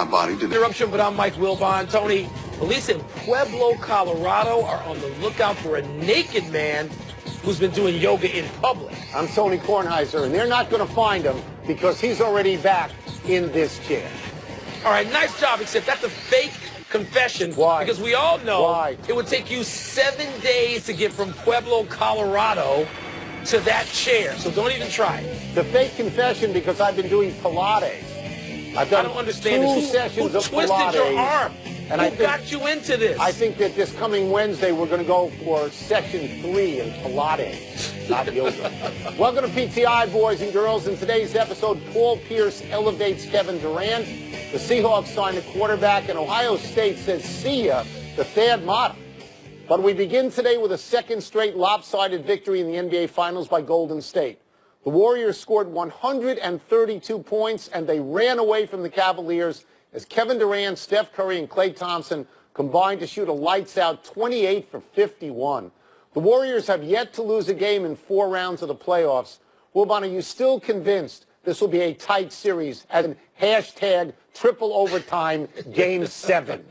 my body today. Interruption, but I'm Mike Wilbon. Tony, police in Pueblo, Colorado are on the lookout for a naked man who's been doing yoga in public. I'm Tony Kornheiser, and they're not going to find him because he's already back in this chair. All right, nice job, except that's a fake confession. Why? Because we all know Why? It would take you 7 days to get from Pueblo, Colorado to that chair, so don't even try it. The fake confession because I've been doing Pilates. I've done I don't understand two this. sessions Who of twisted Pilates. your arm? And Who got you into this? I think that this coming Wednesday we're going to go for session 3 in Pilates, not yoga. Welcome to PTI, boys and girls. In today's episode, Paul Pierce elevates Kevin Durant. The Seahawks signed a quarterback, and Ohio State says see ya to Thad Matta. But we begin today with a second straight lopsided victory in the NBA Finals by Golden State. The Warriors scored 132 points, and they ran away from the Cavaliers as Kevin Durant, Steph Curry, and Klay Thompson combined to shoot a lights-out 28 for 51. The Warriors have yet to lose a game in 4 rounds of the playoffs. Wilbon, are you still convinced this will be a tight series as in hashtag triple overtime game 7?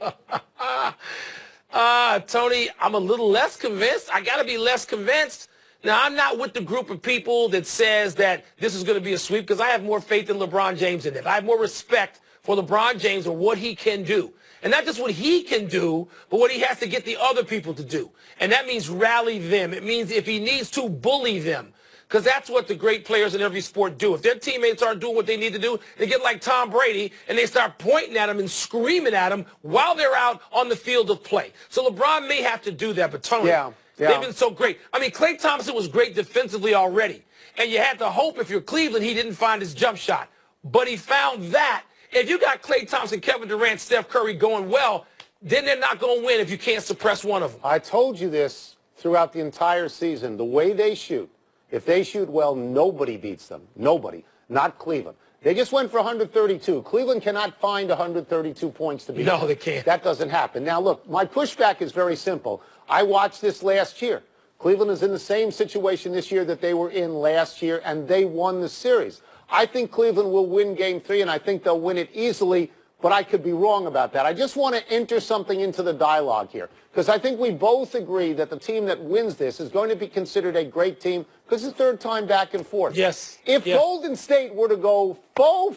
Tony, I'm a little less convinced. I got to be less convinced. Now, I'm not with the group of people that says that this is going to be a sweep because I have more faith in LeBron James in it. I have more respect for LeBron James and what he can do. And not just what he can do, but what he has to get the other people to do. And that means rally them. It means if he needs to, bully them. Because that's what the great players in every sport do. If their teammates aren't doing what they need to do, they get like Tom Brady and they start pointing at him and screaming at him while they're out on the field of play. So LeBron may have to do that, but Tony, they've been so great. I mean, Klay Thompson was great defensively already. And you had to hope if you're Cleveland, he didn't find his jump shot. But he found that. If you got Klay Thompson, Kevin Durant, Steph Curry going well, then they're not going to win if you can't suppress one of them. I told you this throughout the entire season. The way they shoot, if they shoot well, nobody beats them. Nobody. Not Cleveland. They just went for 132. Cleveland cannot find 132 points to beat. No, they can't. That doesn't happen. Now, look, my pushback is very simple. I watched this last year. Cleveland is in the same situation this year that they were in last year, and they won the series. I think Cleveland will win Game 3, and I think they'll win it easily, but I could be wrong about that. I just want to enter something into the dialogue here, because I think we both agree that the team that wins this is going to be considered a great team because it's third time back and forth. Yes. If Golden State were to go coming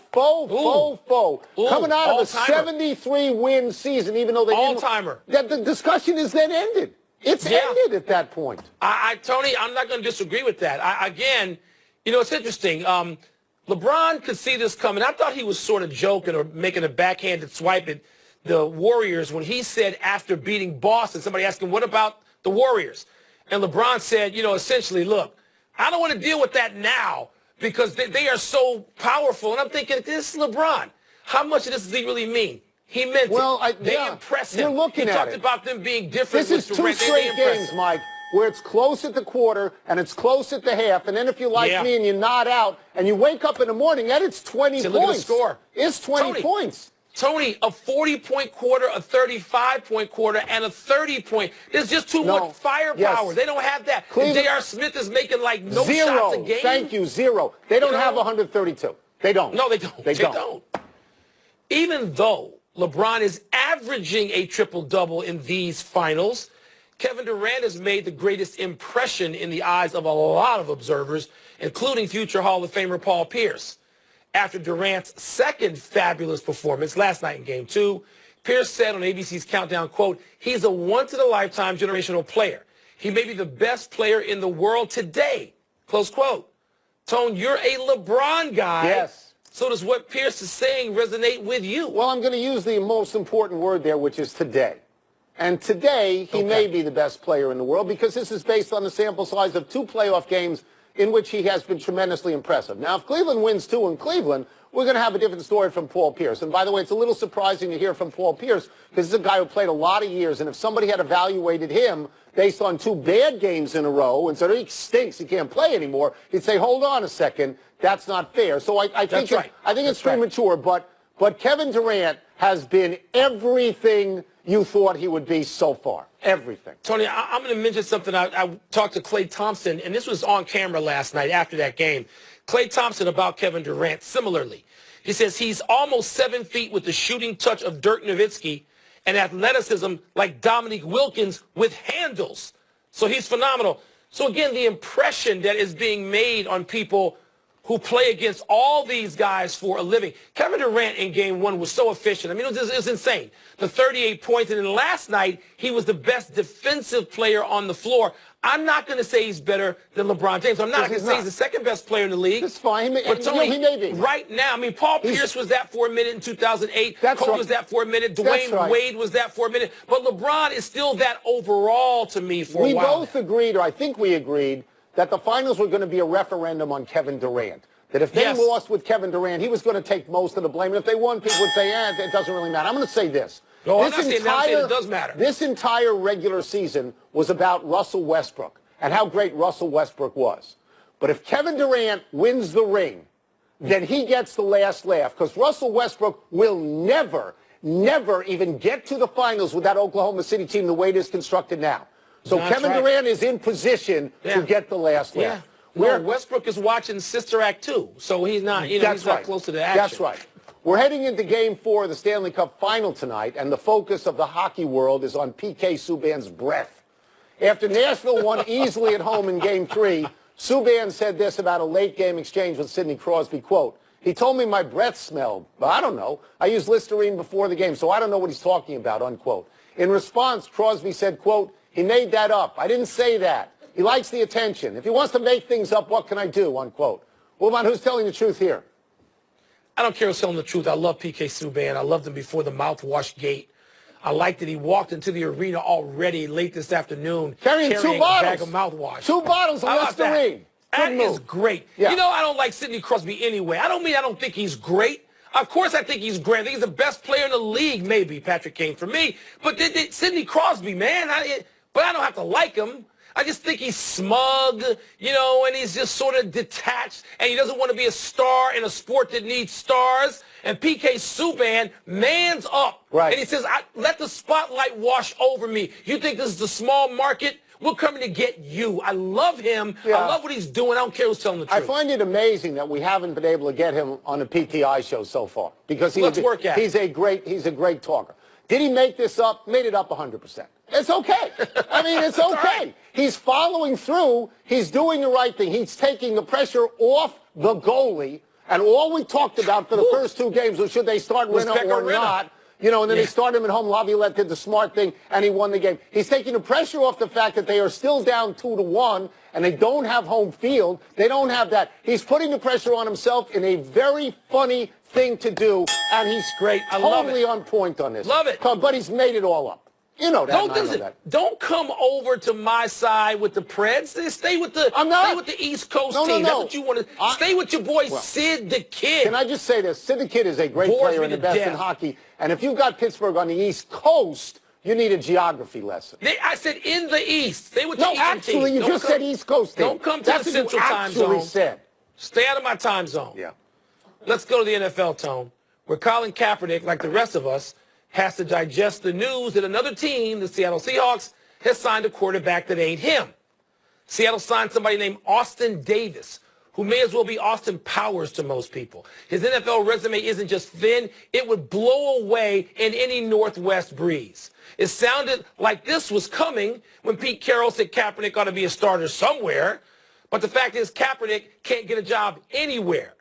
out of a 73-win season, even though they all-timer, that the discussion is then ended. It's ended at that point. Tony, I'm not going to disagree with that. Again, you know, it's interesting. LeBron could see this coming. I thought he was sort of joking or making a backhanded swipe at the Warriors when he said after beating Boston, somebody asked him, what about the Warriors? And LeBron said, you know, essentially, look, I don't want to deal with that now because they are so powerful. And I'm thinking, this is LeBron. How much of this does he really mean? He meant it. They impressed him. You're looking at it. He talked about them being different. This is 2 straight games, Mike, where it's close at the quarter and it's close at the half, and then if you like me and you nod out and you wake up in the morning, and it's 20 points. Look at the score. It's 20 points. Tony, a 40-point quarter, a 35-point quarter, and a 30-point. There's just too much firepower. Yes. They don't have that. J.R. Smith is making like no shots a game. Thank you, 0. They don't have 132. They don't. No, they don't. They don't. Even though LeBron is averaging a triple-double in these finals, Kevin Durant has made the greatest impression in the eyes of a lot of observers, including future Hall of Famer Paul Pierce. After Durant's second fabulous performance last night in Game 2, Pierce said on ABC's Countdown, quote, he's a once-in-a-lifetime generational player. He may be the best player in the world today, close quote. Tone, you're a LeBron guy. Yes. So does what Pierce is saying resonate with you? Well, I'm going to use the most important word there, which is today. And today, he may be the best player in the world because this is based on the sample size of 2 playoff games in which he has been tremendously impressive. Now, if Cleveland wins 2 in Cleveland, we're going to have a different story from Paul Pierce. And by the way, it's a little surprising to hear from Paul Pierce because he's a guy who played a lot of years. And if somebody had evaluated him based on 2 bad games in a row and said, he stinks, he can't play anymore, he'd say, hold on a second, that's not fair. So I think it's premature. But Kevin Durant has been everything you thought he would be so far. Everything. Tony, I'm going to mention something. I talked to Klay Thompson, and this was on camera last night after that game. Klay Thompson about Kevin Durant similarly. He says he's almost 7 feet with the shooting touch of Dirk Nowitzki and athleticism like Dominique Wilkins with handles. So he's phenomenal. So again, the impression that is being made on people who play against all these guys for a living. Kevin Durant in game one was so efficient. I mean, it was insane. The 38 points. And then last night, he was the best defensive player on the floor. I'm not going to say he's better than LeBron James. I'm not going to say he's the second best player in the league. That's fine. But Tony, he may be. Right now, I mean, Paul Pierce was that for a minute in 2008. That's Kobe right. was that for a minute. Dwayne Wade was that for a minute. But LeBron is still that overall to me for a while. We both agreed, or I think we agreed, that the finals were going to be a referendum on Kevin Durant. That if they lost with Kevin Durant, he was going to take most of the blame. And if they won, people would say, it doesn't really matter. I'm going to say this. No, I'm not saying it does matter. This entire regular season was about Russell Westbrook and how great Russell Westbrook was. But if Kevin Durant wins the ring, then he gets the last laugh, because Russell Westbrook will never even get to the finals with that Oklahoma City team the way it is constructed now. So Kevin Durant is in position to get the last laugh. Where Westbrook is watching Sister Act 2, so he's not, he's not close to the action. That's right. We're heading into Game 4 of the Stanley Cup Final tonight, and the focus of the hockey world is on PK Subban's breath. After Nashville won easily at home in Game 3, Subban said this about a late-game exchange with Sidney Crosby, quote, "He told me my breath smelled, but I don't know. I used Listerine before the game, so I don't know what he's talking about," unquote. In response, Crosby said, quote, "He made that up. I didn't say that. He likes the attention. If he wants to make things up, what can I do?" Unquote. Well, man, who's telling the truth here? I don't care who's telling the truth. I love PK Subban. I loved him before the mouthwash gate. I liked that he walked into the arena already late this afternoon carrying 2 bottles. A bag of mouthwash. 2 bottles of Listerine. That is great. Yeah. You know, I don't like Sidney Crosby anyway. I don't think he's great. Of course I think he's great. I think he's the best player in the league, maybe, Patrick Kane, for me. But Sidney Crosby, man, but I don't have to like him. I just think he's smug, you know, and he's just sort of detached, and he doesn't want to be a star in a sport that needs stars. And PK Subban mans up. Right. And he says, let the spotlight wash over me. You think this is a small market? We're coming to get you. I love him. Yeah. I love what he's doing. I don't care who's telling the truth. I find it amazing that we haven't been able to get him on the PTI show so far, because he's a great talker. Did he make this up? Made it up 100%. It's okay. I mean, it's okay. Right. He's following through. He's doing the right thing. He's taking the pressure off the goalie. And all we talked about for the first 2 games was should they start Renner or not. You know, and then they started him at home. Laviolette did the smart thing, and he won the game. He's taking the pressure off the fact that they are still down 2-1, and they don't have home field. They don't have that. He's putting the pressure on himself in a very funny thing to do, and he's totally on point on this. Love it. But he's made it all up. You know that. Don't come over to my side with the Preds. Stay with the East Coast team. That's what you want to. Stay with your boy Sid the Kid. Can I just say this? Sid the Kid is a great player and the best in hockey. And if you've got Pittsburgh on the East Coast, you need a geography lesson. I said in the East. Stay with the Eastern actually, team. You just said East Coast team. Don't come to the Central Time Zone. Said. Stay out of my time zone. Yeah. Let's go to the NFL, Tone, where Colin Kaepernick, like the rest of us, has to digest the news that another team, the Seattle Seahawks, has signed a quarterback that ain't him. Seattle signed somebody named Austin Davis, who may as well be Austin Powers to most people. His NFL resume isn't just thin, it would blow away in any Northwest breeze. It sounded like this was coming when Pete Carroll said Kaepernick ought to be a starter somewhere, but the fact is Kaepernick can't get a job anywhere.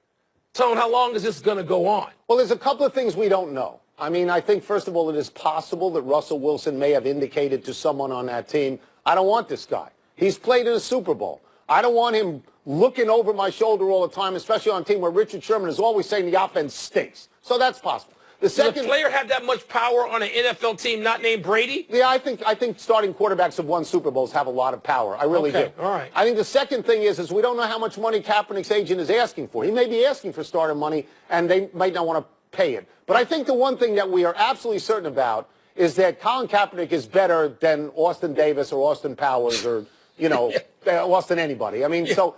Tone, how long is this going to go on? Well, there's a couple of things we don't know. I mean, I think, first of all, it is possible that Russell Wilson may have indicated to someone on that team, I don't want this guy. He's played in a Super Bowl. I don't want him looking over my shoulder all the time, especially on a team where Richard Sherman is always saying the offense stinks. So that's possible. Does a player have that much power on an NFL team not named Brady? Yeah, I think starting quarterbacks of won Super Bowls have a lot of power. I really do. All right. I think the second thing is we don't know how much money Kaepernick's agent is asking for. He may be asking for starter money, and they might not want to pay it. But I think the one thing that we are absolutely certain about is that Colin Kaepernick is better than Austin Davis or Austin Powers or, you know, Austin anybody. I mean, so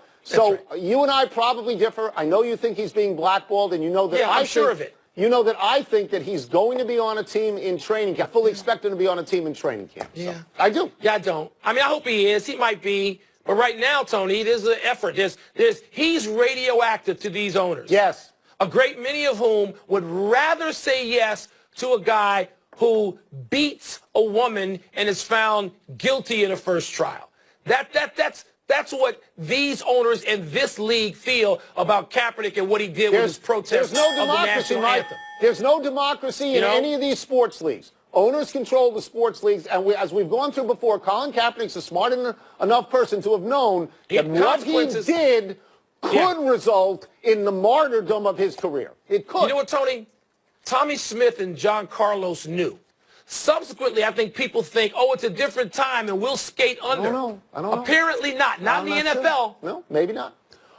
you and I probably differ. I know you think he's being blackballed, and you know that I'm sure of it. You know that I think that he's going to be on a team in training camp. I fully expect him to be on a team in training camp. So, yeah. I do. Yeah, I don't. I mean, I hope he is. He might be. But right now, Tony, there's an effort. He's radioactive to these owners. Yes. a great many of whom would rather say yes to a guy who beats a woman and is found guilty in a first trial. That's what these owners in this league feel about Kaepernick and what he did with his protest There's no of the democracy, national Mike. anthem. There's no democracy in any of these sports leagues. Owners control the sports leagues, and as we've gone through before, Colin Kaepernick's a smart enough person to have known that what he did could result in the martyrdom of his career. It could. You know what, Tony? Tommy Smith and John Carlos knew. Subsequently, I think people think, oh, it's a different time and we'll skate under. I don't know. Apparently not. Not in the NFL. Sure. No, maybe not.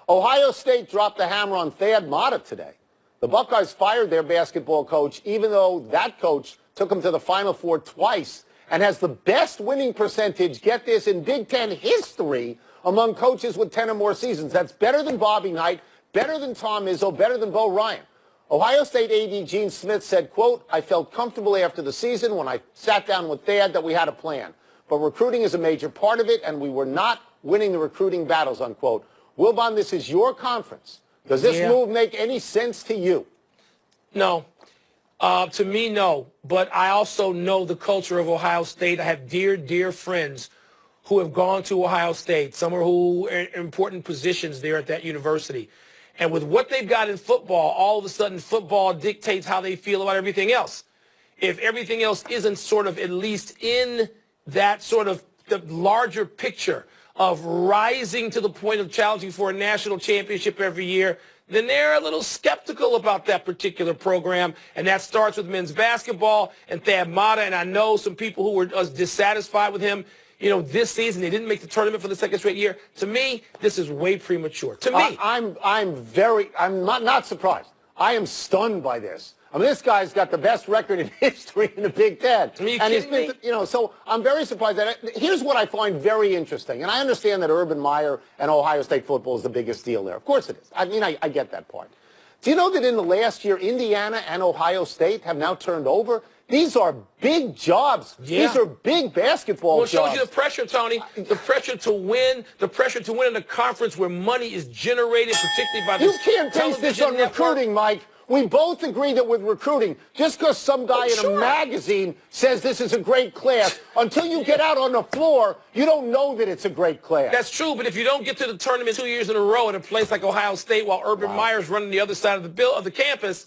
Ohio State dropped the hammer on Thad Matta today. The Buckeyes fired their basketball coach, even though that coach took them to the Final Four twice and has the best winning percentage, get this, in Big Ten history among coaches with 10 or more seasons. That's better than Bobby Knight, better than Tom Izzo, better than Bo Ryan. Ohio State AD Gene Smith said, quote, I felt comfortable after the season when I sat down with Thad that we had a plan. But recruiting is a major part of it, and we were not winning the recruiting battles, unquote. Wilbon, this is your conference. Does this move make any sense to you? No. To me, no. But I also know the culture of Ohio State. I have dear, dear friends who have gone to Ohio State. Some who are in important positions there at that university. And with what they've got in football, all of a sudden football dictates how they feel about everything else. If everything else isn't sort of at least in that sort of the larger picture of rising to the point of challenging for a national championship every year, then they're a little skeptical about that particular program. And that starts with men's basketball and Thad Matta. And I know some people who were dissatisfied with him. You know, this season, they didn't make the tournament for the second straight year. To me, this is way premature. To me. I'm not surprised. I am stunned by this. I mean, this guy's got the best record in history in the Big Ten. Are you and kidding me? You know, so I'm very surprised that here's what I find very interesting. And I understand that Urban Meyer and Ohio State football is the biggest deal there. Of course it is. I mean, I get that part. Do you know that in the last year, Indiana and Ohio State have now turned over? These are big jobs. Yeah. These are big basketball jobs. Well, it shows you the pressure, Tony. The pressure to win. The pressure to win in a conference where money is generated, particularly by the You can't base this on recruiting, Mike. We both agree that with recruiting, just because some guy in a magazine says this is a great class, until you get out on the floor, you don't know that it's a great class. That's true, but if you don't get to the tournament 2 years in a row at a place like Ohio State while Urban Meyer's running the other side of the campus,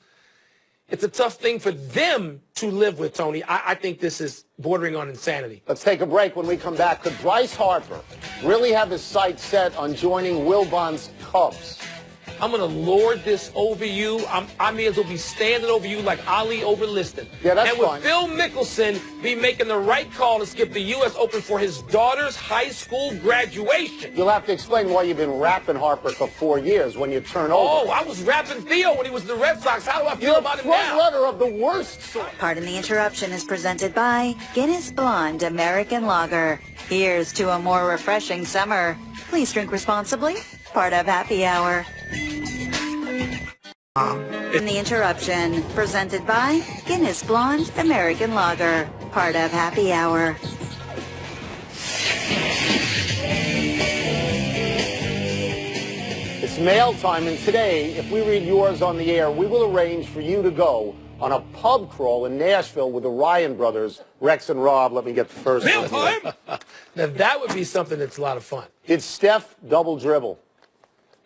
it's a tough thing for them to live with, Tony. I think this is bordering on insanity. Let's take a break. When we come back, could Bryce Harper really have his sights set on joining Wilbon's Cubs? I'm going to lord this over you. I may as well be standing over you like Ali over Liston. Yeah, that's and with fine. Phil Mickelson be making the right call to skip the U.S. Open for his daughter's high school graduation. You'll have to explain why you've been rapping Harper for 4 years when you turn over. Oh, I was rapping Theo when he was in the Red Sox. How do I feel about him now? You're a front runner of the worst sort. Pardon the Interruption is presented by Guinness Blonde American Lager. Here's to a more refreshing summer. Please drink responsibly. Part of Happy Hour. In the Interruption, presented by Guinness Blonde American Lager, part of Happy Hour. It's mail time, and today, if we read yours on the air, we will arrange for you to go on a pub crawl in Nashville with the Ryan brothers, Rex and Rob. Let me get the first one. Now, that would be something that's a lot of fun. Did Steph double dribble?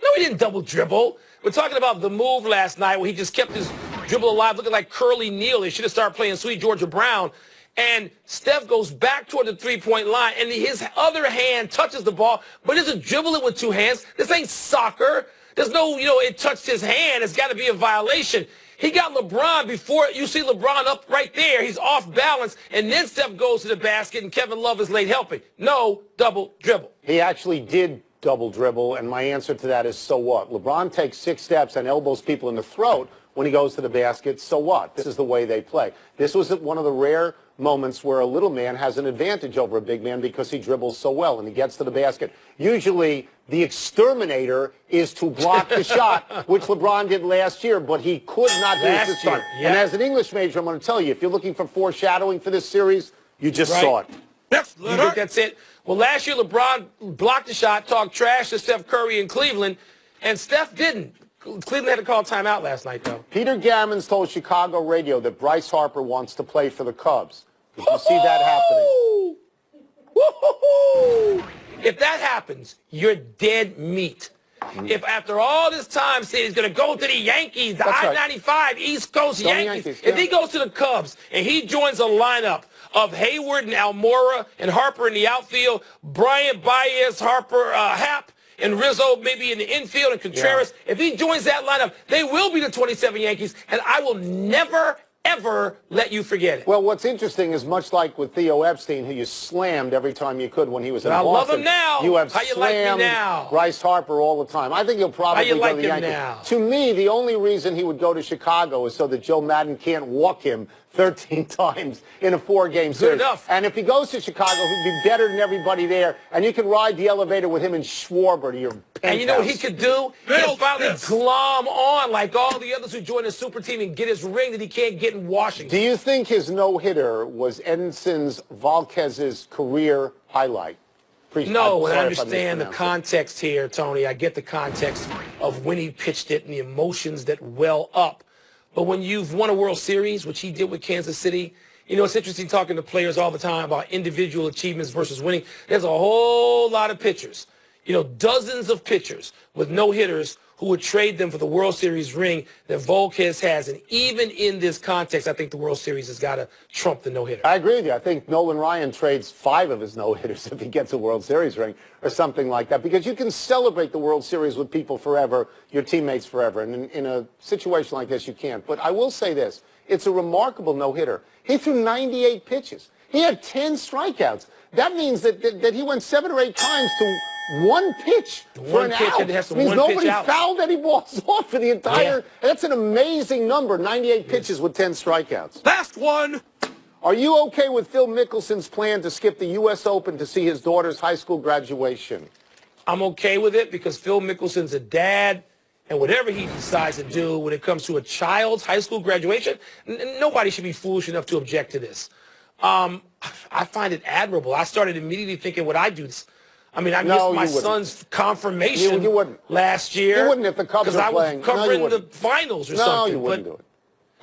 No, he didn't double dribble. We're talking about the move last night where he just kept his dribble alive, looking like Curly Neal. They should have started playing Sweet Georgia Brown. And Steph goes back toward the three-point line, and his other hand touches the ball, but he doesn't dribble it with two hands. This ain't soccer. There's no, it touched his hand. It's got to be a violation. He got LeBron before. You see LeBron up right there. He's off balance, and then Steph goes to the basket, and Kevin Love is late helping. No double dribble. He actually did double dribble, and my answer to that is so what? LeBron takes 6 steps and elbows people in the throat when he goes to the basket. So what? This is the way they play. This was one of the rare moments where a little man has an advantage over a big man because he dribbles so well and he gets to the basket. Usually the exterminator is to block the shot, which LeBron did last year, but he could not do it this time. Yeah. And as an English major, I'm going to tell you, if you're looking for foreshadowing for this series, you just saw it. You think that's it? Well, last year LeBron blocked the shot, talked trash to Steph Curry in Cleveland, and Steph didn't. Cleveland had to call timeout last night, though. Peter Gammons told Chicago radio that Bryce Harper wants to play for the Cubs. Did you see that happening? Woo-hoo-hoo! If that happens, you're dead meat. If after all this time, say he's going to go to the Yankees, the I-95 East Coast Yankees, if he goes to the Cubs and he joins a lineup of Hayward and Almora and Harper in the outfield, Bryant, Baez, Harper, Happ, and Rizzo maybe in the infield, and Contreras, if he joins that lineup, they will be the 27 Yankees, and I will never, ever let you forget it. Well, what's interesting is much like with Theo Epstein, who you slammed every time you could when he was in Boston. I love him now. You have How you slammed like me now? Bryce Harper all the time. I think he'll probably go to the Yankees. Now? To me, the only reason he would go to Chicago is so that Joe Madden can't walk him 13 times in a 4-game series. Good enough. And if he goes to Chicago, he'd be better than everybody there. And you can ride the elevator with him and Schwarber to your penthouse. And you know what he could do? He'll finally glom on like all the others who joined the super team and get his ring that he can't get in Washington. Do you think his no-hitter was Edinson Volquez's career highlight? No, and I understand the context here, Tony. I get the context of when he pitched it and the emotions that well up. But when you've won a World Series, which he did with Kansas City, you know, it's interesting talking to players all the time about individual achievements versus winning. There's a whole lot of pitchers, you know, dozens of pitchers with no-hitters who would trade them for the World Series ring that Volquez has. And even in this context, I think the World Series has got to trump the no-hitter. I agree with you. I think Nolan Ryan trades 5 of his no-hitters if he gets a World Series ring or something like that, because you can celebrate the World Series with people forever, your teammates forever. And in a situation like this, you can't. But I will say this. It's a remarkable no-hitter. He threw 98 pitches. He had 10 strikeouts. That means that he went 7 or 8 times to one pitch for an out. It means nobody fouled any balls off for the entire. Yeah. That's an amazing number, 98 pitches with 10 strikeouts. Last one. Are you okay with Phil Mickelson's plan to skip the U.S. Open to see his daughter's high school graduation? I'm okay with it because Phil Mickelson's a dad, and whatever he decides to do when it comes to a child's high school graduation, nobody should be foolish enough to object to this. I find it admirable. I started immediately thinking, would I do this? I mean, I missed my son's confirmation last year. You wouldn't if the Cubs were playing. Because I was covering the finals or something. No, you wouldn't do it.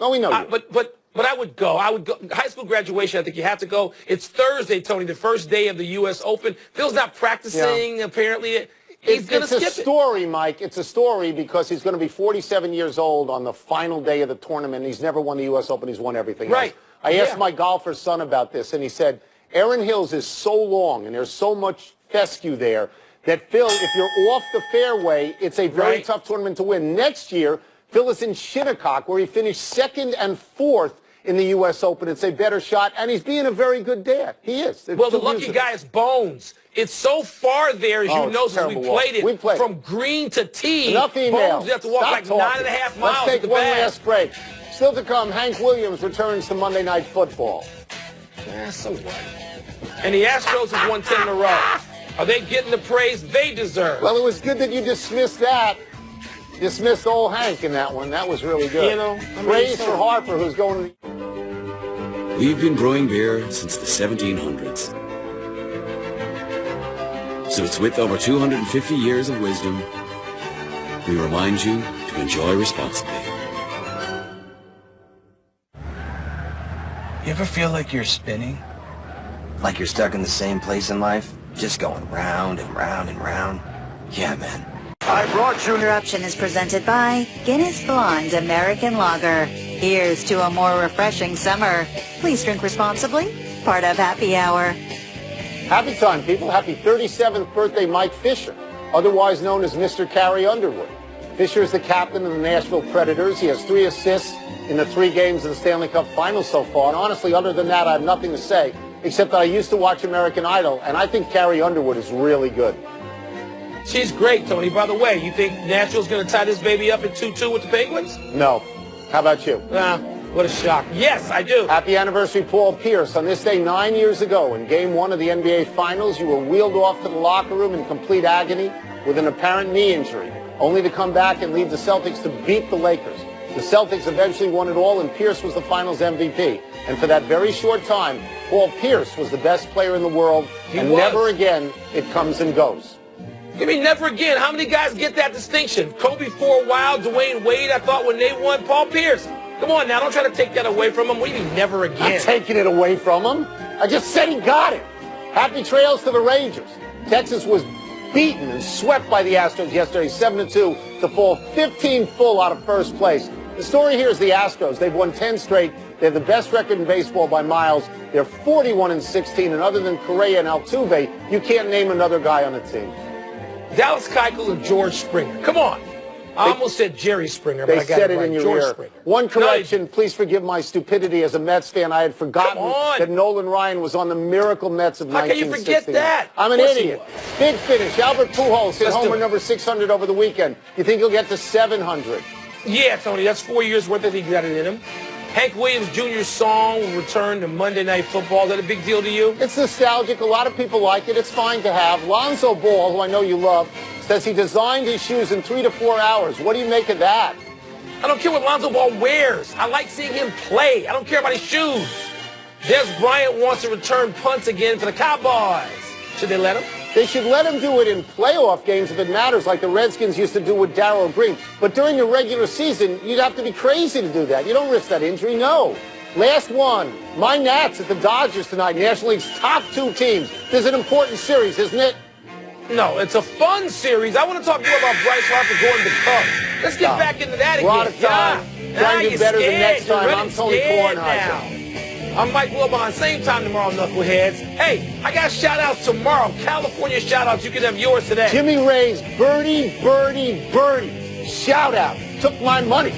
No, we know you. But I would go. I would go. High school graduation, I think you have to go. It's Thursday, Tony, the first day of the U.S. Open. Phil's not practicing, apparently. He's going to skip it. It's a story, Mike. It's a story because he's going to be 47 years old on the final day of the tournament. He's never won the U.S. Open. He's won everything else. I asked my golfer's son about this, and he said, Erin Hills is so long, and there's so much fescue there that, Phil, if you're off the fairway, it's a very tough tournament to win. Next year, Phil is in Shinnecock, where he finished 2nd and 4th in the U.S. Open. It's a better shot, and he's being a very good dad. He is. Well, the lucky guy is Bones. It's so far there, as you know, since we played it, from green to tee. Enough emails. Bones, you have to walk like 9.5 miles. Let's take one last break. Still to come, Hank Williams returns to Monday Night Football. So what? And the Astros have won 10 in a row. Are they getting the praise they deserve? Well, it was good that you dismissed that. Dismissed old Hank in that one. That was really good. You know, praise for Harper, who's going to... We've been brewing beer since the 1700s. So it's with over 250 years of wisdom, we remind you to enjoy responsibly. You ever feel like you're spinning? Like you're stuck in the same place in life? Just going round and round and round? Yeah, man. I brought you... Interruption is presented by Guinness Blonde American Lager. Here's to a more refreshing summer. Please drink responsibly. Part of Happy Hour. Happy time, people. Happy 37th birthday, Mike Fisher, otherwise known as Mr. Carrie Underwood. Fisher is the captain of the Nashville Predators. He has 3 assists in the 3 games of the Stanley Cup Finals so far. And honestly, other than that, I have nothing to say, except that I used to watch American Idol, and I think Carrie Underwood is really good. She's great, Tony. By the way, you think Nashville's going to tie this baby up at 2-2 with the Penguins? No. How about you? What a shock. Yes, I do. Happy anniversary, Paul Pierce. On this day 9 years ago, in Game 1 of the NBA Finals, you were wheeled off to the locker room in complete agony with an apparent knee injury, only to come back and lead the Celtics to beat the Lakers. The Celtics eventually won it all, and Pierce was the Finals MVP. And for that very short time, Paul Pierce was the best player in the world, and never again it comes and goes. You mean never again? How many guys get that distinction? Kobe for a while, Dwayne Wade, I thought when they won, Paul Pierce. Come on now, don't try to take that away from him. What do you mean never again? I'm taking it away from him. I just said he got it. Happy trails to the Rangers. Texas was beaten and swept by the Astros yesterday, 7-2, to fall 15 full out of first place. The story here is the Astros. They've won 10 straight. They have the best record in baseball by miles. They're 41-16, and other than Correa and Altuve, you can't name another guy on the team. Dallas Keuchel and George Springer. Come on. I almost said Jerry Springer, but I got said it it right. in your George ear. Springer. One correction, please forgive my stupidity as a Mets fan. I had forgotten that Nolan Ryan was on the miracle Mets of 1969. How can you forget that? I'm an idiot. Big finish. Albert Pujols hit homer number 600 over the weekend. You think he'll get to 700? Yeah, Tony, that's 4 years worth. I think he got it in him. Hank Williams Jr.'s song will return to Monday Night Football. Is that a big deal to you? It's nostalgic. A lot of people like it. It's fine to have. Lonzo Ball, who I know you love, says he designed his shoes in 3 to 4 hours. What do you make of that? I don't care what Lonzo Ball wears. I like seeing him play. I don't care about his shoes. Des Bryant wants to return punts again for the Cowboys. Should they let him? They should let him do it in playoff games if it matters, like the Redskins used to do with Darryl Green. But during the regular season, you'd have to be crazy to do that. You don't risk that injury, no. Last one. My Nats at the Dodgers tonight, National League's top 2 teams. This is an important series, isn't it? No, it's a fun series. I want to talk more about Bryce Harper going to the Cubs. Let's get back into that again. A lot of time. Try and do better than next time. I'm Tony Kornheiser. I'm Mike Wilbon. Same time tomorrow, Knuckleheads. Hey, I got shout-outs tomorrow. California shout-outs. You can have yours today. Jimmy Ray's birdie, birdie, birdie. Shout-out. Took my money.